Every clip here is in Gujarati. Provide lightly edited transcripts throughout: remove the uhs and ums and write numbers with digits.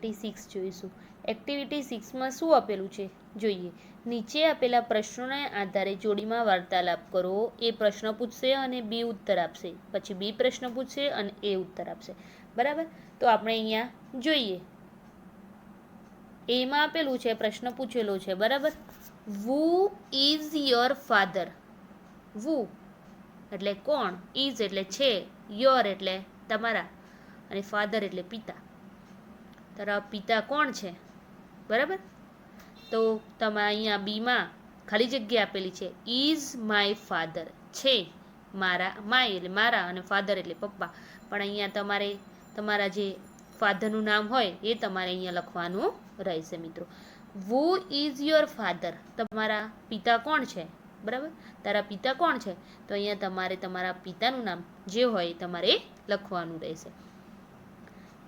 એક્ટિવિટી 6 જોઈશું. એક્ટિવિટી 6માં શું આપેલું છે જોઈએ. નીચે આપેલા પ્રશ્નોના આધારે જોડીમાં વાર્તાલાપ કરો. એ પ્રશ્ન પૂછશે અને બી ઉત્તર આપશે. પછી બી પ્રશ્ન પૂછશે અને એ ઉત્તર આપશે. બરાબર, તો આપણે અહીંયા જોઈએ. એમાં આપેલું છે, પ્રશ્ન પૂછેલો છે. બરાબર, વુ ઇઝ યોર ફાધર. વુ એટલે કોણ, ઇઝ એટલે છે, યોર એટલે તમારા, અને ફાધર એટલે પિતા. તારા પિતા કોણ છે? બરાબર, તો તમે અહીંયા બીમાં ખાલી જગ્યા આપેલી છે. ઇઝ માય ફાધર, છે મારા, માય એટલે મારા અને ફાધર એટલે પપ્પા. પણ અહીંયા તમારે તમારા જે ફાધરનું નામ હોય એ તમારે અહીંયા લખવાનું રહેશે મિત્રો. વુ ઇઝ યોર ફાધર, તમારા પિતા કોણ છે? બરાબર, તારા પિતા કોણ છે? તો અહીંયા તમારે તમારા પિતાનું નામ જે હોય એ તમારે લખવાનું રહેશે.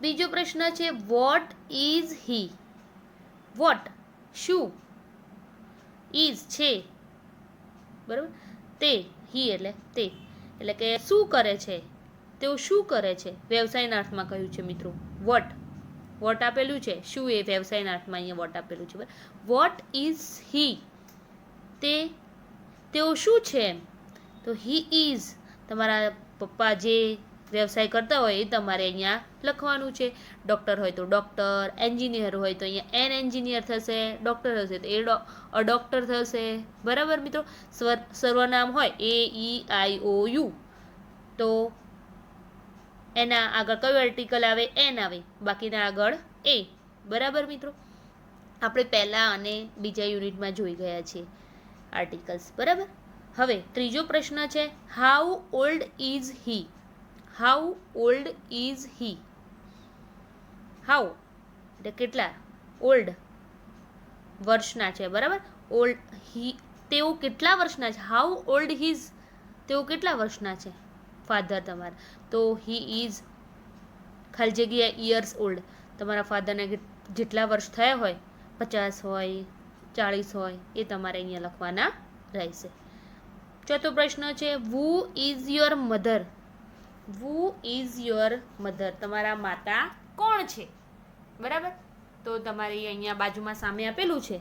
બીજો પ્રશ્ન છે, વોટ ઇઝ હી. વોટ શું, ઇઝ છે, બરાબર, તે, હી એટલે તે, એટલે કે શું કરે છે, તેઓ શું કરે છે. વ્યવસાયના અર્થમાં કહ્યું છે મિત્રો. વોટ, વોટ આપેલું છે, શું એ વ્યવસાયના અર્થમાં અહીંયા વોટ આપેલું છે. વોટ ઇઝ હી, તેઓ શું છે. તો હી ઇઝ, તમારા પપ્પા જે વ્યવસાય કરતા હોય એ તમારે અહીંયા લખવાનું છે. ડૉક્ટર હોય તો ડૉક્ટર, એન્જિનિયર હોય તો અહીંયા એન એન્જિનિયર થશે, ડૉક્ટર હશે તો અ ડૉક્ટર થશે. બરાબર મિત્રો, સર્વનામ હોય એ ઈ આઈ ઓ યુ, તો એના આગળ કયું આર્ટિકલ આવે? એન આવે, બાકીના આગળ એ. બરાબર મિત્રો, આપણે પહેલા અને બીજા યુનિટમાં જોઈ ગયા છીએ આર્ટિકલ્સ. બરાબર, હવે ત્રીજો પ્રશ્ન છે, how old is he. How old is he. How એટલે કેટલા, ઓલ્ડ વર્ષના છે. બરાબર, ઓલ્ડ હી તેઓ કેટલા વર્ષના છે. હાઉ ઓલ્ડ હીઝ, તેઓ કેટલા વર્ષના છે ફાધર તમારા. તો હી ઇઝ ખાલી જગ્યા યર્સ ઓલ્ડ, તમારા ફાધરને જેટલા વર્ષ થયા હોય, 50 હોય, 40 હોય, એ તમારે અહીંયા લખવાના રહેશે. ચોથો પ્રશ્ન છે, who is your mother. Who is your mother, તમારા માતા કોણ છે. બરાબર, તો તમારે અહીંયા બાજુમાં સામે આપેલું છે,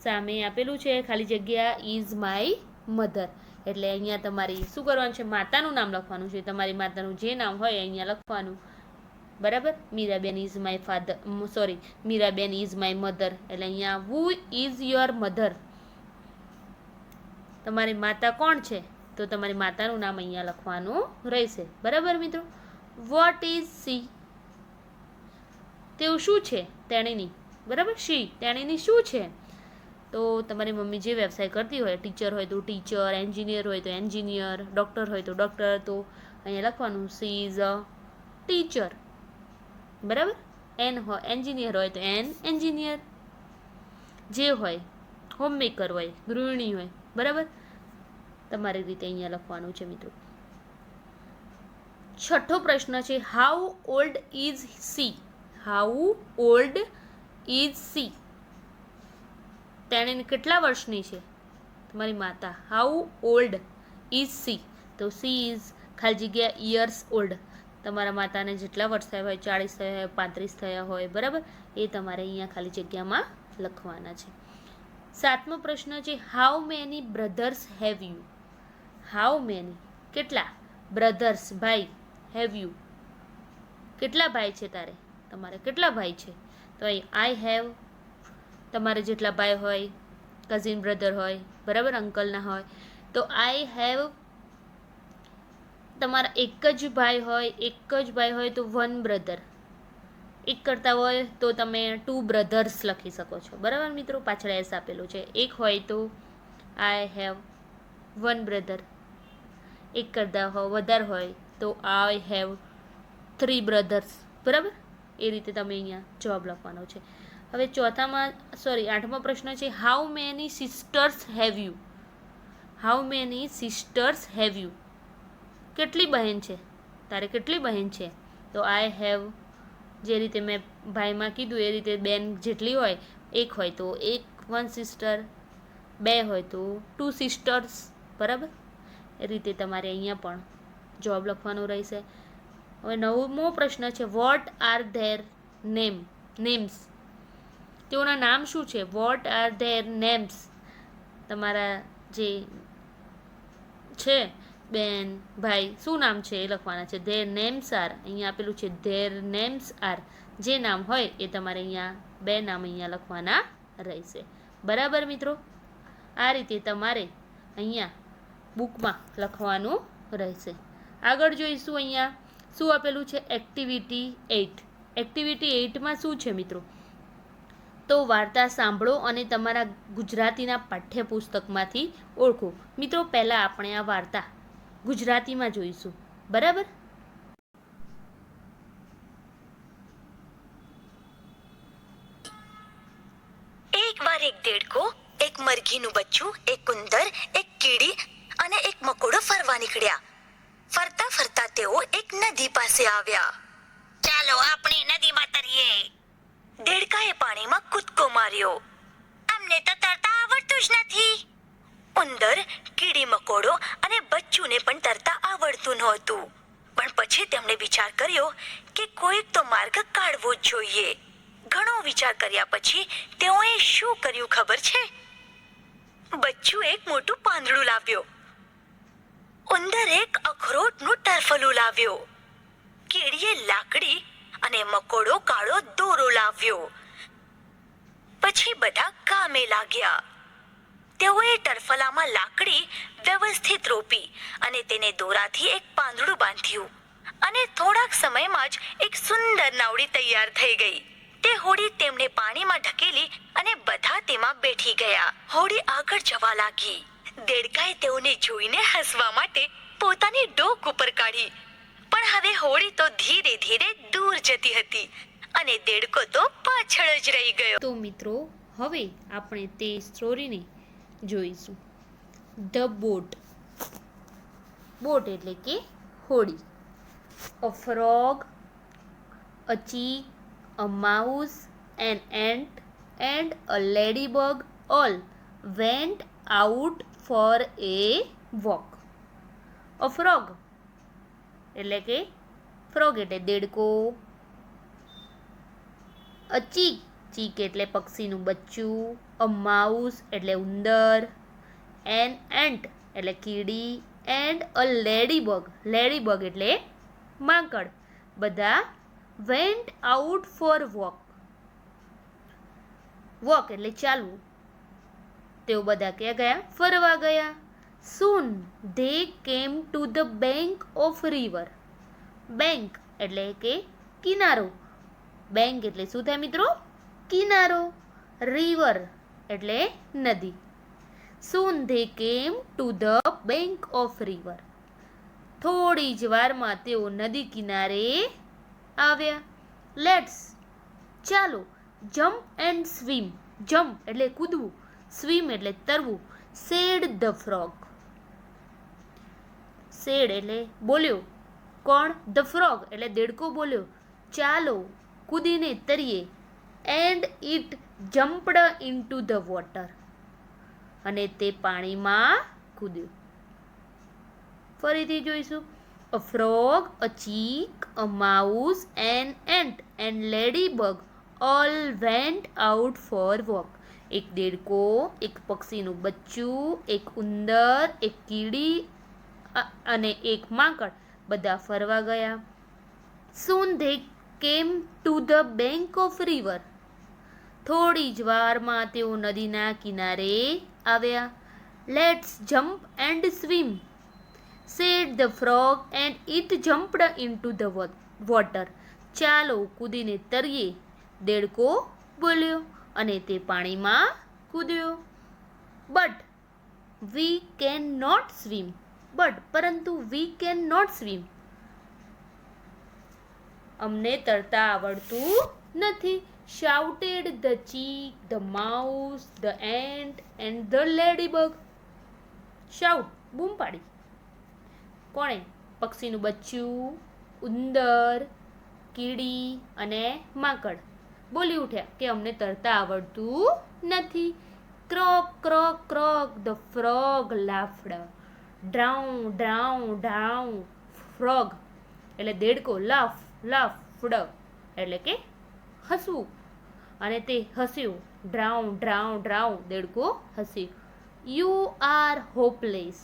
સામે આપેલું છે ખાલી જગ્યા ઇઝ માય મધર, એટલે અહીંયા તમારે શું કરવાનું છે? માતાનું નામ લખવાનું છે. તમારી માતાનું જે નામ હોય અહીંયા લખવાનું. બરાબર, Miraben is my father, sorry, Miraben is my mother, એટલે અહીંયા વુ ઇઝ યોર મધર, તમારી માતા કોણ છે? તો તમારી માતાનું નામ અહીંયા લખવાનું રહેશે. બરાબર મિત્રો, વોટ ઇઝ સી, તેવું શું છે? તેણીની. બરાબર, શી તેણીની શું છે? તો તમારી મમ્મી જે વ્યવસાય કરતી હોય, ટીચર હોય તો ટીચર, એન્જિનિયર હોય તો એન્જિનિયર, ડૉક્ટર હોય તો ડૉક્ટર, તો અહીંયા લખવાનું સી ઇઝ અ ટીચર. બરાબર, એન હોય એન્જિનિયર હોય તો એન એન્જિનિયર, જે હોય હોમમેકર હોય, ગૃહિણી હોય. બરાબર, તમારી રીતે અહીંયા લખવાનું છે મિત્રો. છઠ્ઠો પ્રશ્ન છે, how old is C. How old is C, તેણે કેટલા વર્ષની છે તમારી માતા. હાઉ ઓલ્ડ ઇઝ સી, તો સી ઇઝ ખાલી જગ્યા યર્સ ઓલ્ડ, તમારા માતાને જેટલા વર્ષ થયા હોય, 40 થયા હોય, 35 થયા હોય. બરાબર, એ તમારે અહીંયા ખાલી જગ્યામાં લખવાના છે. સાતમો પ્રશ્ન છે, how many brothers have you. How many કેટલા, બ્રધર્સ ભાઈ, હેવ યુ કેટલા ભાઈ છે તારે, તમારે કેટલા ભાઈ છે. તો અહીં આઈ હેવ, તમારે જેટલા ભાઈ હોય, કઝિન બ્રધર હોય, બરાબર, અંકલના હોય, તો આઈ હેવ, તમારા એક જ ભાઈ હોય તો વન બ્રધર, એક કરતા હોય તો તમે 2 બ્રધર્સ લખી શકો છો. બરાબર મિત્રો, પાછળ એસ આપેલું છે. એક હોય તો આઈ હેવ 1 બ્રધર, એક કરતા વધારે હોય તો આઈ હેવ 3 બ્રધર્સ. બરાબર, એ રીતે તમે અહીંયા જવાબ લખવાનો છે. હવે આઠમો પ્રશ્ન છે, how many sisters have you. How many sisters have you, કેટલી બહેન છે તારે, કેટલી બહેન છે. તો આઈ હેવ, જે રીતે મેં ભાઈમાં કીધું એ રીતે બેન જેટલી હોય, એક હોય તો 1 સિસ્ટર, 2 હોય તો 2 સિસ્ટર્સ. બરાબર, એ રીતે તમારે અહીંયા પણ જવાબ લખવાનો રહેશે. હવે 9મો પ્રશ્ન છે, વોટ આર ધેર નેમ્સ. તેઓના નામ શું છે? What are there names? તમારા જે છે બેન ભાઈ, શું નામ છે એ લખવાના છે. ધેર નેમ્સ આર, અહીંયા આપેલું છે ધેર નેમ્સ આર. જે નામ હોય એ તમારે અહીંયા બે નામ અહીંયા લખવાના રહેશે. બરાબર મિત્રો? આ રીતે તમારે અહીંયા બુકમાં લખવાનું રહેશે. આગળ જોઈશું અહીંયા શું આપેલું છે? એક્ટિવિટી 8. એક્ટિવિટી 8માં શું છે મિત્રો? તો વાર્તા સાંભળો અને તમારા ગુજરાતીના પાઠ્યપુસ્તકમાંથી ઓળખો. મિત્રો પહેલાં આપણે આ વાર્તા ગુજરાતીમાં જોઈશું. બરાબર? એકવાર એક દેડકો, એક મરઘીનું બચ્ચું, એક ઉંદર, એક કીડી અને એક મકોડો ફરવા નીકળ્યા. ફરતા ફરતા તેઓ એક નદી પાસે આવ્યા. ચાલો આપણે નદીમાં તરીએ. દેડકાએ પાણીમાં કૂદકો માર્યો. અમને તો તરતા આવડતું જ નથી. ઉંદર, કીડી, મકોડો અને બચ્ચુને પણ તરતા આવડતું નહોતું. પણ પછી તેમણે વિચાર કર્યો કે કોઈક તો માર્ગ કાઢવો જ જોઈએ. ઘણો વિચાર કર્યા પછી તેઓએ શું કર્યું ખબર છે? બચ્ચું એક મોટું પાંદડું લાવ્યો. ઉંદર એક અખરોટનું ટરફલું લાવ્યો. કીડીએ લાકડી અને મકોડો કાળો દોરો લાવ્યો. પછી બધા કામે લાગ્યા. તેઓએ ટરફલામાં લાકડી વ્યવસ્થિત રોપી અને તેને દોરાથી એક પાંદડું બાંધ્યું. અને થોડાક સમયમાં જ એક સુંદર નાવડી તૈયાર થઈ ગઈ. તે હોડી તેમણે પાણીમાં ઢકેલી અને બધા તેમાં બેઠી ગયા. હોડી આગળ જવા લાગી. દેડકાએ તેઓને જોઈને હસવા માટે પોતાની ડોક ઉપર કાઢી. પણ હવે હોડી તો ધીરે ધીરે દૂર જતી હતી અને દેડકો તો પાછળ જ રહી ગયો. તો મિત્રો હવે આપણે તે સ્ટોરીને જોઈશું. The boat. બોટ એટલે કે હોડી. A frog, a chick, a mouse, an ant, and a ladybug all went out for a walk. A frog એટલે કે ફ્રોગ એટલે દેડકો. અ ચીક, ચીક એટલે પક્ષીનું બચ્ચું. અ માઉસ એટલે ઉંદર. એન એન્ટ એટલે કીડી. એન્ડ અ લેડીબગ, લેડીબગ એટલે માંકડ. બધા went out for walk. Walk એટલે ચાલવું. તેઓ બધા ક્યાં ગયા? ફરવા ગયા. soon they came to the bank of river. Bank એટલે કે કિનારો. બેંક એટલે શું થાય મિત્રો? કિનારો. river એટલે નદી. soon they came to the bank of river. થોડી જ વારમાં તેઓ નદી કિનારે આવ્યા. લેટ્સ ચાલો. Jump and swim. જમ્પ એટલે કૂદવું. સ્વિમ એટલે તરવું. Said the frog. સેડ એટલે બોલ્યો. કોણ? ધ ફ્રોગ એટલે દેડકો બોલ્યો. ચાલો કૂદીને તરીએ. And it jumped into the water. અને તે પાણીમાં કૂદ્યો. ફરીથી જોઈશું. A frog, a chick, a mouse, an ant, and ladybug all went out for walk. એક દેડકો, એક પક્ષીનું બચ્ચું, એક ઉંદર, એક કીડી અને એક માંકડ બધા ફરવા ગયા. Soon they came to the bank of river. થોડી જ વારમાં તેઓ નદીના કિનારે આવ્યા. Let's jump and swim, said the frog, and it jumped into the water. ચાલો કૂદીને તરીએ. દેડકો બોલ્યો અને તે પાણીમાં કૂદ્યો. But we can not swim. But પરંતુ વી કેન નોટ સ્વિમ. અમને તરતા આવડતું નથી. shouted the chick, the mouse, the ant, and the ladybug. Shout બૂમ પાડી. કોણે? પક્ષીનું બચ્ચું, ઉંદર, કીડી અને માંકડ બોલી ઉઠ્યા કે અમને તરતા આવડતું નથી. Croak croak croak the frog laughed. ડ્રાઉ ડ્રાઉ ડ્રાઉ ફ્રોગ એટલે દેડકો. લાફ લાફ્ડ એટલે કે હસવું, અને તે હસ્યું. ડ્રાઉ ડ્રાઉ ડ્રાઉ દેડકો હસ્યું. You are hopeless.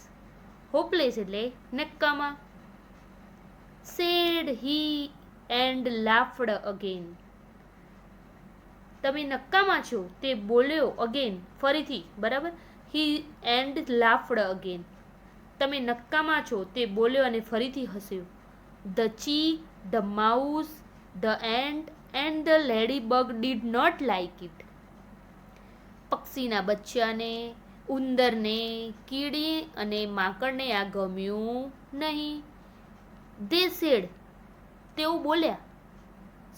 હોપલેસ એટલે નક્કામાં. Said he and laughed again. તમે નક્કામાં છો તે બોલ્યો અગેન ફરીથી, બરાબર. He and laughed again. તમે નક્કામાં છો તે બોલ્યો અને ફરીથી હસ્યો. The chick, the mouse, the and the lady bug did not like it. પક્ષીના બચ્ચાને, ઉંદરને, કીડી અને માકડને આ ગમ્યું નહીં. ધે સેડ, તેઓ બોલ્યા.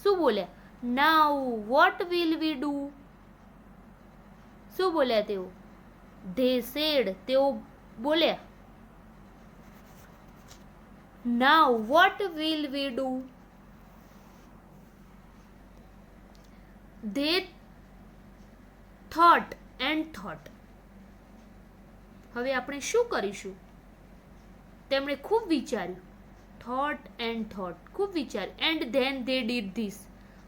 શું બોલ્યા? નાઉ વોટ વિલ વી ડુ. શું બોલ્યા તેઓ? ધે સેડ, તેઓ બોલ્યા. નાઉ what will we do. They thought and thought. હવે આપણે શું કરીશું? તેમણે ખૂબ વિચાર્યું. થોટ એન્ડ થોટ, ખૂબ વિચાર્યું. And then they did this,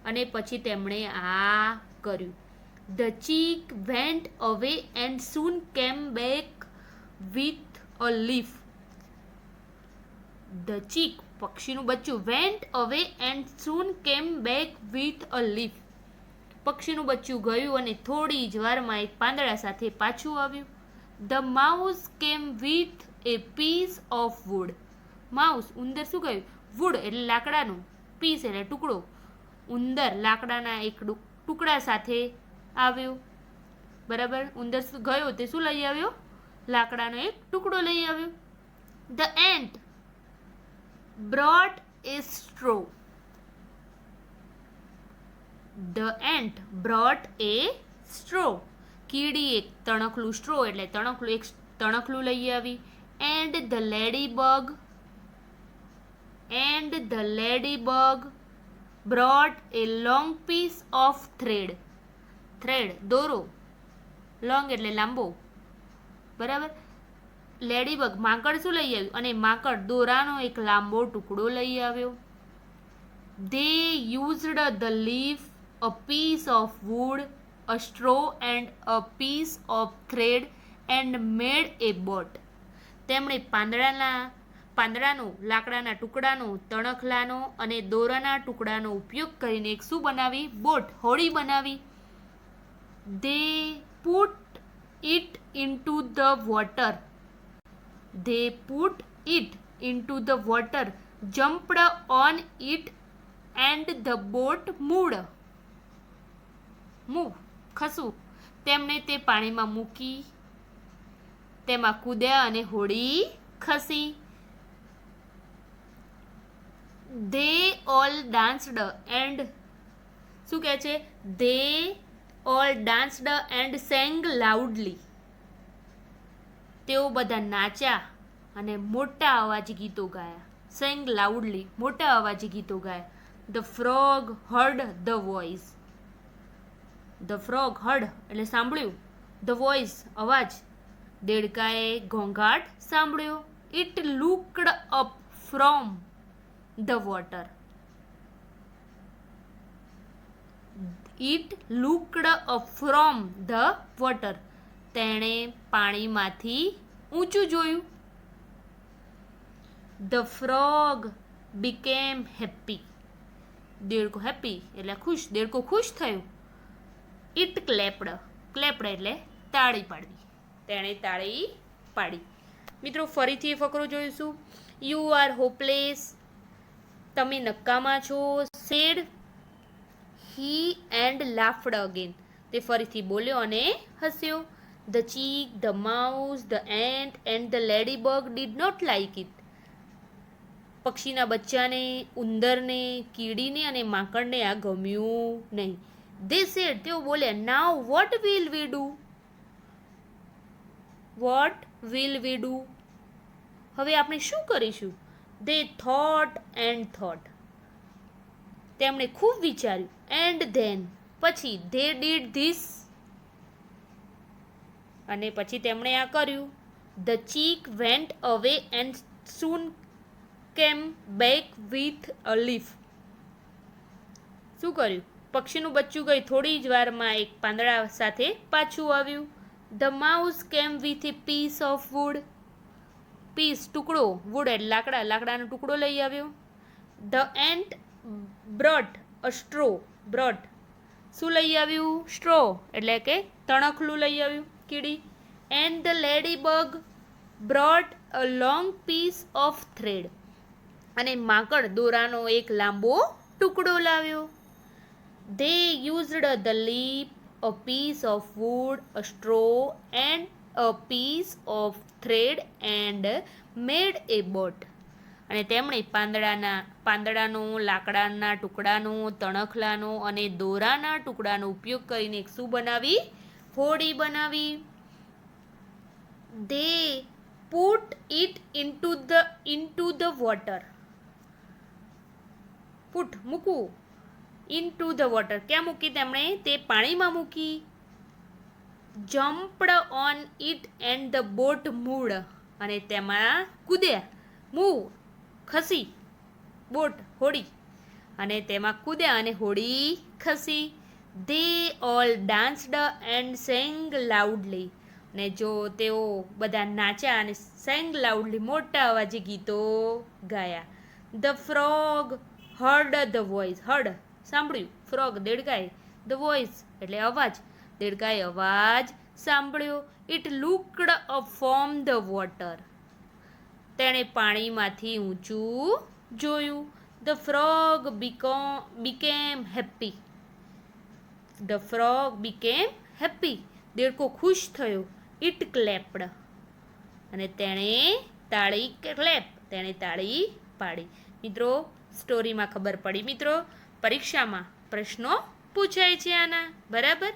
અને પછી તેમણે આ કર્યું. The chick went away and soon came back with a leaf. The chick, પક્ષીનું બચ્ચું, went away and soon came back with a leaf. પક્ષીનું બચ્ચું ગયું અને થોડી જ વારમાં એક પાંદડા સાથે પાછું આવ્યું. The mouse came with a piece of wood. Mouse, ઉંદર શું કહ્યું? વુડ એટલે લાકડાનું, પીસ એટલે ટુકડો. ઉંદર લાકડાના એક ટુકડા સાથે આવ્યો, બરાબર. ઉંદર ગયો તે શું લઈ આવ્યો? લાકડાનો એક ટુકડો લઈ આવ્યો. The ant brought A straw. The ant brought A straw. કીડી એક તણખલું, સ્ટ્રો એટલે તણખલું, એક તણખલું લઈ આવી. And the lady bug brought a long piece of thread. Thread દોરો, લોંગ એટલે લાંબો, બરાબર. લેડીબગ માકડ શું લઈ આવ્યું? અને માકડ દોરાનો એક લાંબો ટુકડો લઈ આવ્યો. They used the leaf, a piece of wood, a straw and a piece of thread and made a boat. તેમણે પાંદડાનો, લાકડાના ટુકડાનો, તણખલાનો અને દોરાના ટુકડાનો ઉપયોગ કરીને એક શું બનાવી? બોટ, હોડી બનાવી. They put it into the water. They put it into the water, jumped on it, and the boat moved. Move, ખસવું. તેમણે તે પાણીમાં મૂકી, તેમાં કૂદ્યા અને હોડી ખસી. They all danced and શું કહે છે? They all danced and sang loudly. તેઓ બધા નાચ્યા અને મોટા અવાજે ગીતો ગાયા. સેંગ લાઉડલી, મોટા અવાજે ગીતો ગાયા. The frog heard the voice. The frog heard એટલે સાંભળ્યું. ધ વોઇસ અવાજ. દેડકાએ ઘોંઘાટ સાંભળ્યો. It looked up from the water. It looked up from the water. તેણે પાણીમાંથી ઊંચું જોયું. The frog became happy. દેડકો હેપી એટલે ખુશ, દેડકો ખુશ થયો. ઇટ ક્લેપ્ડ, ક્લેપ્ડ એટલે તાળી પાડવી. તેણે તાળી પાડી. મિત્રો ફરીથી એ ફકરો જોઈશું. યુ આર હોપલેસ, તમે નકામા છો. Said he and laughed again, તે ફરીથી બોલ્યો અને હસ્યો. The cheek, the mouse, the ant and the ladybug did not like it. પક્ષીના બચ્ચાને, ઉંદરને, કીડીને અને માકડને આ ગમ્યું નહીં. They said, તેઓ બોલ્યા. Now what will we do? What will we do? હવે આપણે શું કરીશું? They thought and thought. તેમણે ખૂબ વિચાર્યું. And then, પછી they did this. અને પછી તેમણે આ કર્યું. The chick went away and soon came back with a leaf. શું કર્યું? પક્ષીનું બચ્ચું ગઈ થોડી જ વારમાં એક પાંદડા સાથે પાછું આવ્યું. The mouse came with a piece of wood. Piece ટુકડો, વુડ એટલે લાકડા, લાકડાનો ટુકડો લઈ આવ્યો. The ant brought a straw. Brought શું લઈ આવ્યું? સ્ટ્રો એટલે કે તણખલું લઈ આવ્યું કીડી. And the lady bug brought a long piece of thread. અને માંકડ દોરાનો એક લાંબો ટુકડો લાવ્યો. They used the leaf, a piece of wood, a straw, and a piece of thread and made a boat. અને તેમણે પાંદડાનો, લાકડાના ટુકડાનો, તણખલાનો અને દોરાના ટુકડાનો ઉપયોગ કરીને એક શું બનાવી? હોડી બનાવી. They put it into the water. Put મૂકવું. ઇન ટુ ધ વોટર ક્યાં મૂકી? તેમણે તે પાણીમાં મૂકી. Jumped on it and the boat mood. અને તેમાં કૂદ્યા. મૂવ ખસી. બોટ હોડી. અને તેમાં કૂદ્યા અને હોડી ખસી. They all danced and sang loudly. અને જો તેઓ બધા નાચ્યા અને સેંગ લાઉડલી મોટા અવાજે ગીતો ગાયા. The frog heard the voice. Heard સાંભળ્યું. ફ્રોગ દેડકાય. ધ વોઇસ એટલે અવાજ. દેડકાએ અવાજ સાંભળ્યો. It looked up from the water. તેણે પાણીમાંથી ઊંચું જોયું. The frog became happy. The frog became happy. દેડકો ખુશ થયો. It clapped. અને તેણે તાળી પાડી. મિત્રો સ્ટોરીમાં ખબર પડી. મિત્રો પરીક્ષામાં પ્રશ્નો પૂછાય છે આના, બરાબર?